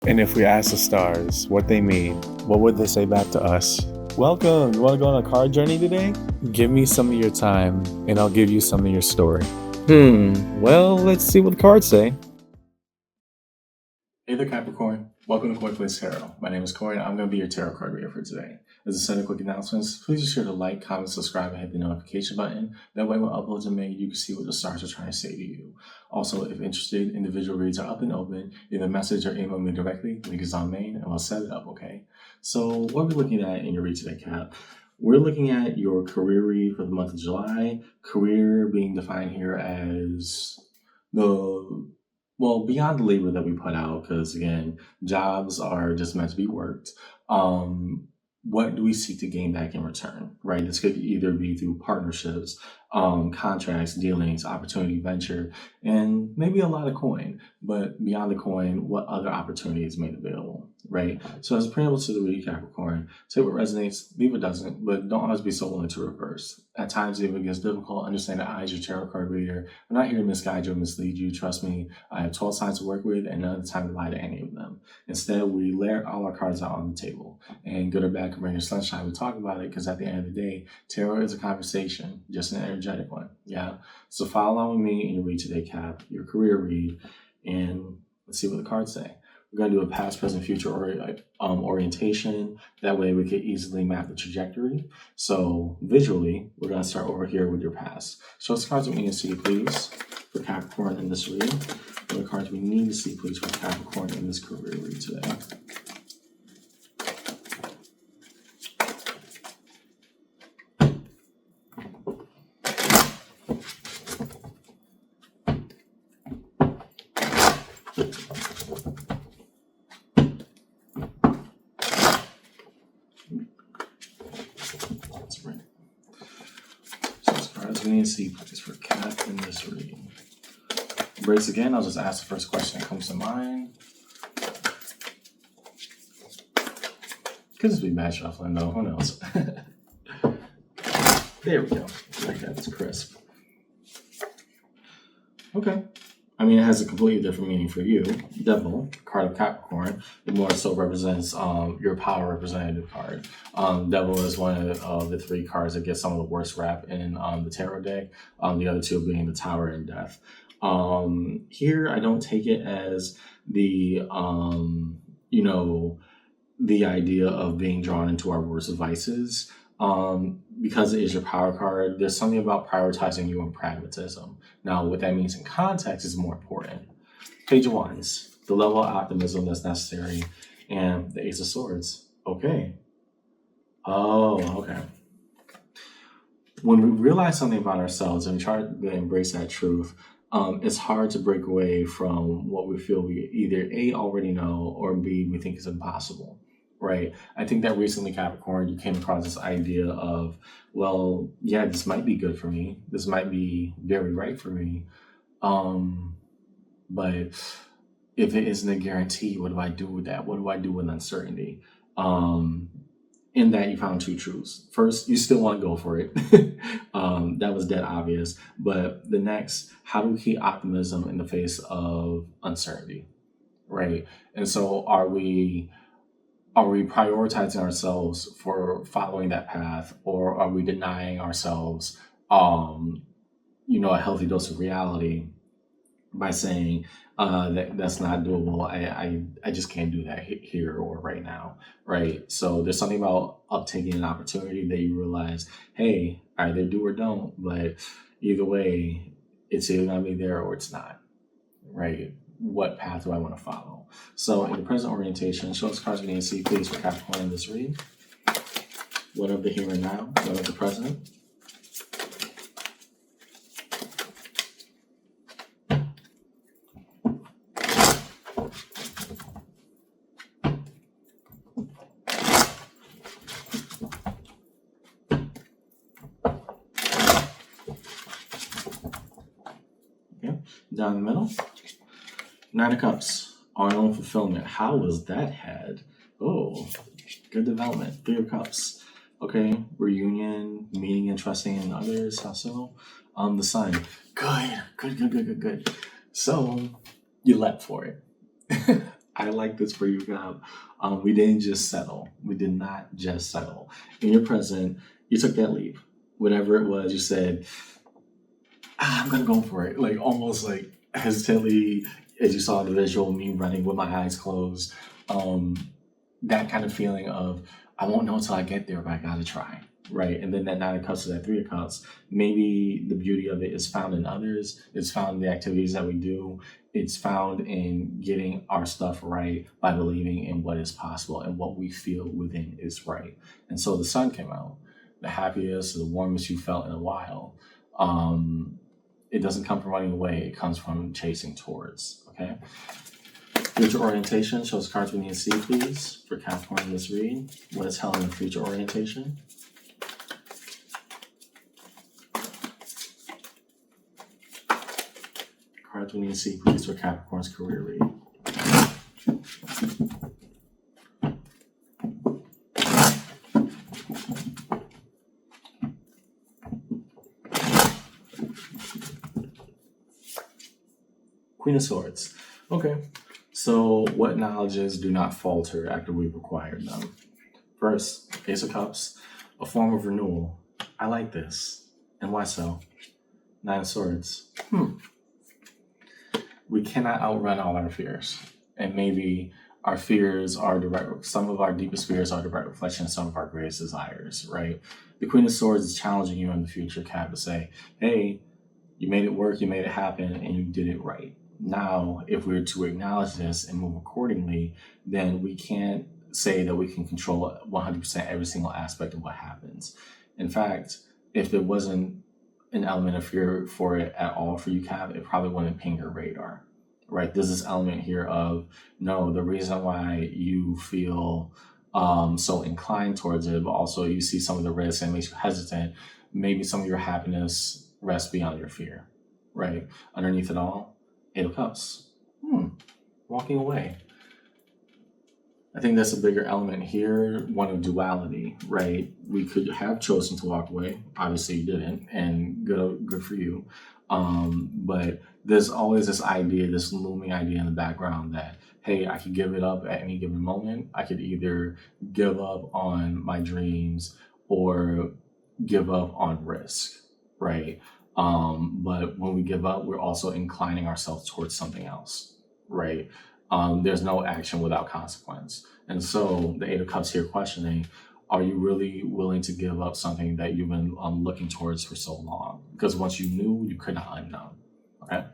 And if we ask the stars what they mean, what would they say back to us? Welcome! You want to go on a card journey today? Give me some of your time, and I'll give you some of your story. Well, let's see what the cards say. Hey there, Capricorn. Welcome to Quick Place Tarot. My name is Corey, and I'm going to be your tarot card reader for today. As a set of quick announcements, please be sure to like, comment, subscribe, and hit the notification button. That way, when uploads are made, you can see what the stars are trying to say to you. Also, if interested, individual reads are up and open. Either message or email me directly. Link is on main, and we'll set it up, okay? So, what are we looking at in your read today, Cap? We're looking at your career read for the month of July. Career being defined here as beyond the labor that we put out, because again, jobs are just meant to be worked. What do we seek to gain back in return, right? This could either be through partnerships, contracts, dealings, opportunity, venture, and maybe a lot of coin. But beyond the coin, what other opportunities made available, right? So as a preamble to the read, Capricorn, take what resonates, leave what doesn't, but don't always be so willing to reverse. At times, if it gets difficult, understand that I, as your tarot card reader, I'm not here to misguide you or mislead you. Trust me, I have 12 signs to work with and none of the time to lie to any of them. Instead, we layer all our cards out on the table. And good or bad, come rain or sunshine, we talk about it because at the end of the day, tarot is a conversation, just an energetic one. Yeah. So follow along with me in your read today, Cap, your career read, and let's see what the cards say. We're going to do a past, present, future orientation. That way we can easily map the trajectory. So visually, we're going to start over here with your past. Show us the cards that we need to see, please, for Capricorn in this read. What are the cards we need to see, please, for Capricorn in this career read today? That's right. So as far as we need to see, please, for Cap in this read. Brace again, I'll just ask the first question that comes to mind. Could just be bad shuffling though, who knows? There we go. Like that, it's crisp. Okay. I mean, it has a completely different meaning for you. Devil, card of Capricorn, it more so represents your power representative card. Devil is one of the three cards that gets some of the worst rap in the tarot deck. The other two being the Tower and Death. Here, I don't take it as the the idea of being drawn into our worst vices. Because it is your power card, there's something about prioritizing you and pragmatism. Now, what that means in context is more important. Page of Wands, the level of optimism that's necessary, and the Ace of Swords. Okay. Oh, okay. When we realize something about ourselves and we try to embrace that truth, it's hard to break away from what we feel we either A, already know, or B, we think is impossible. Right. I think that recently, Capricorn, you came across this idea of, well, yeah, this might be good for me. This might be very right for me. But if it isn't a guarantee, what do I do with that? What do I do with uncertainty? In that you found two truths. First, you still want to go for it. That was dead obvious. But the next, how do we keep optimism in the face of uncertainty? Right. And so are we prioritizing ourselves for following that path, or are we denying ourselves, a healthy dose of reality by saying that's not doable? I just can't do that here or right now, right? So there's something about uptaking an opportunity that you realize, hey, either do or don't, but either way, it's either gonna be there or it's not, right? What path do I want to follow? So in the present orientation, show us cards we need to see, please, for Capricorn in this read. What of the here and now? What of the present? Okay, down the middle. Nine of Cups, our own fulfillment. How was that had? Oh, good development. Three of Cups. Okay, reunion, meeting and trusting in others. How so? The Sun. Good. So you leapt for it. I like this for you, Gab. We didn't just settle. We did not just settle. In your present, you took that leap. Whatever it was, you said, I'm gonna go for it. Like almost like hesitantly, as you saw the visual of me running with my eyes closed. Um, that kind of feeling of I won't know until I get there, but I gotta try. Right. And then that nine of cups to that three of cups, maybe the beauty of it is found in others. It's found in the activities that we do. It's found in getting our stuff right by believing in what is possible and what we feel within is right. And so the sun came out, the happiest, the warmest you felt in a while. Um, it doesn't come from running away. It comes from chasing towards. Okay. Future orientation shows cards we need to see, please, for Capricorn in this read. What is held in future orientation? Cards we need to see, please, for Capricorn's career read. Queen of Swords. Okay. So, what knowledges do not falter after we've acquired them? First, Ace of Cups, a form of renewal. I like this. And why so? Nine of Swords. We cannot outrun all our fears. And maybe our fears are some of our deepest fears are direct reflection of some of our greatest desires, right? The Queen of Swords is challenging you in the future, Cap, to say, hey, you made it work, you made it happen, and you did it right. Now, if we were to acknowledge this and move accordingly, then we can't say that we can control 100% every single aspect of what happens. In fact, if there wasn't an element of fear for it at all for you, Cap, it probably wouldn't ping your radar, right? There's this element here of, no, the reason why you feel so inclined towards it, but also you see some of the risks and it makes you hesitant, maybe some of your happiness rests beyond your fear, right? Underneath it all, Eight of Cups. Walking away. I think that's a bigger element here, one of duality, right? We could have chosen to walk away. Obviously you didn't, and good for you. But there's always this idea, this looming idea in the background that, hey, I could give it up at any given moment. I could either give up on my dreams or give up on risk, right? But when we give up, we're also inclining ourselves towards something else, right? There's no action without consequence. And so the Eight of Cups here questioning, are you really willing to give up something that you've been looking towards for so long? Because once you knew, you could not unknow. Okay.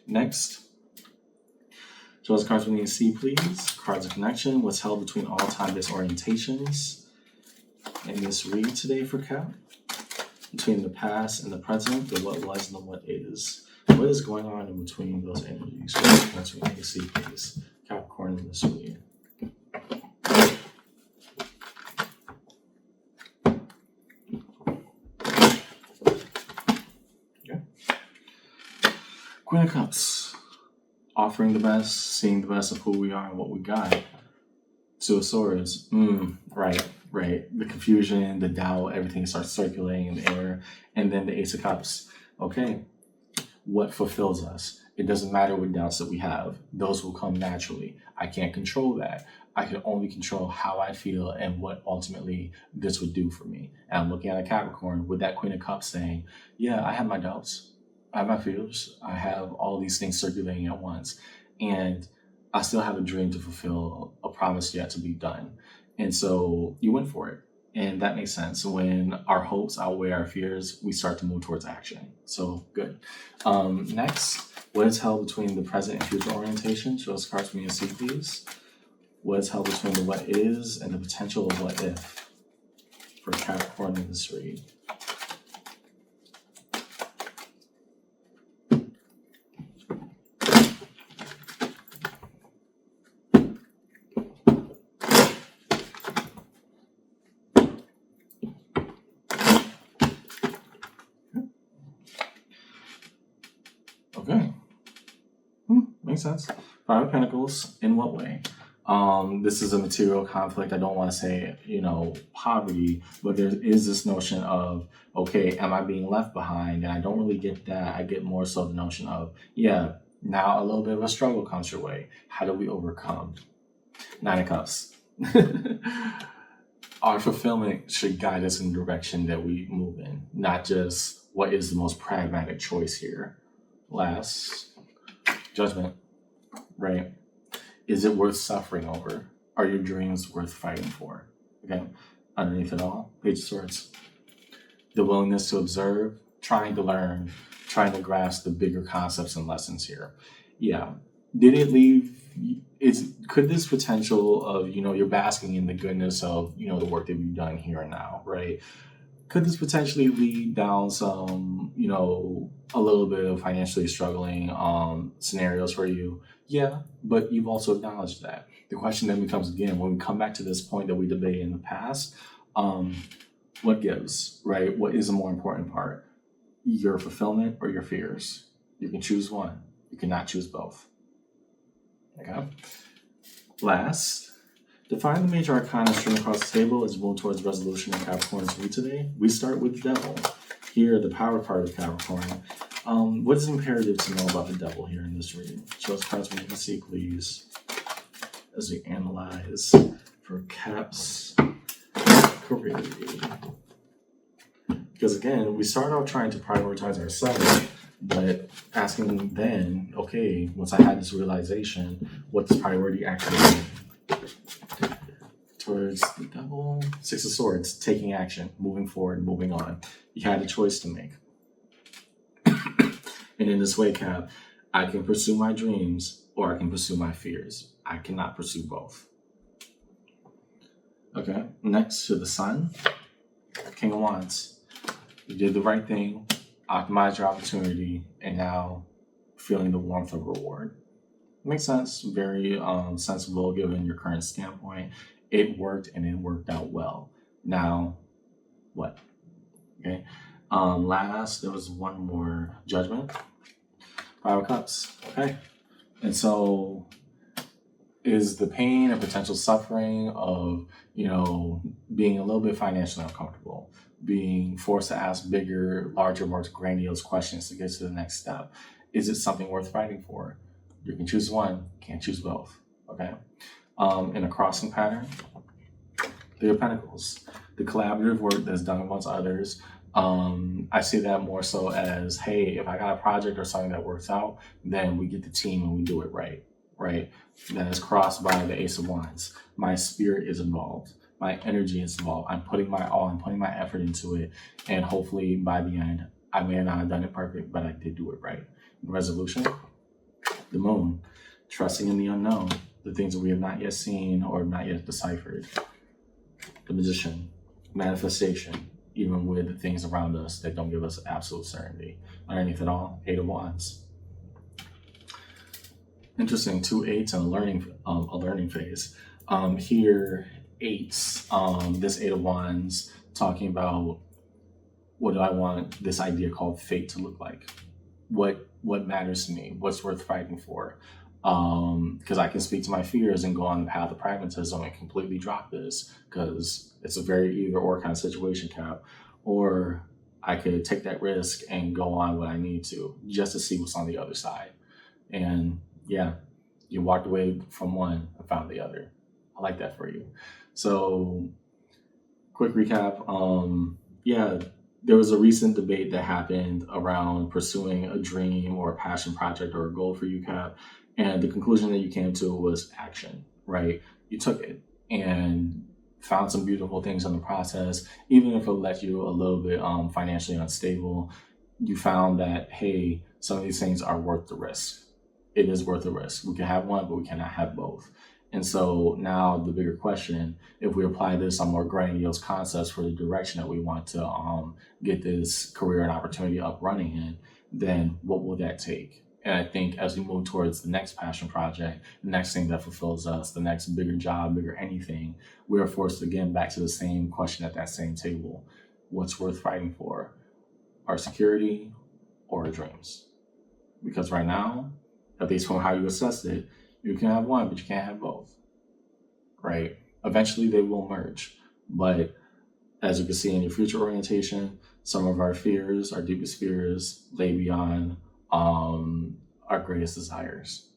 Next, show us cards we need to see, please. Cards of connection. What's held between all time-based orientations in this read today for Cap? Between the past and the present, the what was and the what is. What is going on in between those energies? That's what we need to see, please. Capricorn in this read. Okay. Queen of Cups. Offering the best, seeing the best of who we are and what we got. Two of Swords. Right. The confusion, the doubt, everything starts circulating in the air. And then the Ace of Cups. Okay. What fulfills us? It doesn't matter what doubts that we have. Those will come naturally. I can't control that. I can only control how I feel and what ultimately this would do for me. And I'm looking at a Capricorn with that Queen of Cups saying, yeah, I have my doubts. I have my fears. I have all these things circulating at once. And I still have a dream to fulfill, a promise yet to be done. And so you went for it. And that makes sense. When our hopes outweigh our fears, we start to move towards action. So good. Next, what is held between the present and future orientation? Show us cards we need to see, please. What is held between the what is and the potential of what if for Capricorn in this read? Okay. Makes sense. Five of Pentacles, in what way? This is a material conflict. I don't want to say, poverty, but there is this notion of, okay, am I being left behind? And I don't really get that. I get more so the notion of, yeah, now a little bit of a struggle comes your way. How do we overcome? Nine of Cups. Our fulfillment should guide us in the direction that we move in, not just what is the most pragmatic choice here. Last, Judgment, right? Is it worth suffering over? Are your dreams worth fighting for? Okay, underneath it all, Page of Swords. The willingness to observe, trying to learn, trying to grasp the bigger concepts and lessons here. Yeah. Did it leave? Could this potential of, you're basking in the goodness of, the work that you've done here and now, right? Could this potentially lead down some, a little bit of financially struggling scenarios for you? Yeah, but you've also acknowledged that. The question then becomes again, when we come back to this point that we debated in the past, what gives, right? What is the more important part? Your fulfillment or your fears? You can choose one. You cannot choose both. Okay. Last, define the major arcana stream across the table as we move towards resolution in Capricorn's read today. We start with the Devil. Here, the power card of Capricorn. What is imperative to know about the Devil here in this reading? Show us cards we can see, please, as we analyze for Cap's career. Because again, we start out trying to prioritize ourselves, but asking then, okay, once I had this realization, what's priority actually mean? Towards the Devil, Six of Swords, taking action, moving forward, moving on. You had a choice to make. And in this way, Cap, I can pursue my dreams or I can pursue my fears. I cannot pursue both. Okay, next to the Sun, King of Wands. You did the right thing, optimized your opportunity, and now feeling the warmth of reward. Makes sense, very sensible given your current standpoint. It worked and it worked out well. Now, what? Okay. Last, there was one more, Judgment. Five of Cups. Okay. And so is the pain and potential suffering of, being a little bit financially uncomfortable, being forced to ask bigger, larger, more grandiose questions to get to the next step, is it something worth fighting for? You can choose one, can't choose both. Okay. In a crossing pattern, Three of Pentacles, the collaborative work that's done amongst others. I see that more so as, hey, if I got a project or something that works out, then we get the team and we do it right? Then it's crossed by the Ace of Wands. My spirit is involved. My energy is involved. I'm putting my all, I'm putting my effort into it. And hopefully by the end, I may not have done it perfect, but I did do it right. Resolution, the Moon, trusting in the unknown, the things that we have not yet seen or not yet deciphered. The Magician, manifestation, even with the things around us that don't give us absolute certainty. Underneath it all, Eight of Wands. Interesting, 2 8s and a learning phase. Here, eights. This Eight of Wands talking about what do I want this idea called fate to look like? What matters to me? What's worth fighting for? Because I can speak to my fears and go on the path of pragmatism and completely drop this because it's a very either or kind of situation, Cap. Or I could take that risk and go on what I need to just to see what's on the other side. And yeah, you walked away from one and found the other. I like that for you. So quick recap. There was a recent debate that happened around pursuing a dream or a passion project or a goal for you, Cap. And the conclusion that you came to was action, right? You took it and found some beautiful things in the process. Even if it left you a little bit financially unstable, you found that, hey, some of these things are worth the risk. It is worth the risk. We can have one, but we cannot have both. And so now the bigger question, if we apply this on more grandiose concepts for the direction that we want to get this career and opportunity up running in, then what will that take? And I think as we move towards the next passion project, the next thing that fulfills us, the next bigger job, bigger anything, we are forced again back to the same question at that same table. What's worth fighting for? Our security or our dreams? Because right now, at least from how you assess it, you can have one, but you can't have both, right? Eventually they will merge. But as you can see in your future orientation, some of our fears, our deepest fears, lay beyond our greatest desires.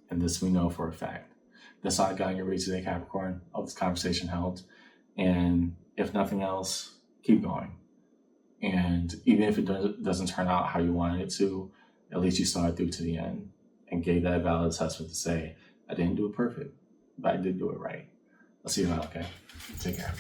And this we know for a fact. That's all I got on your read today, Capricorn. I hope this conversation helped. And if nothing else, keep going. And even if it doesn't turn out how you wanted it to, at least you saw it through to the end and gave that valid assessment to say, I didn't do it perfect, but I did do it right. I'll see you around, okay? Take care.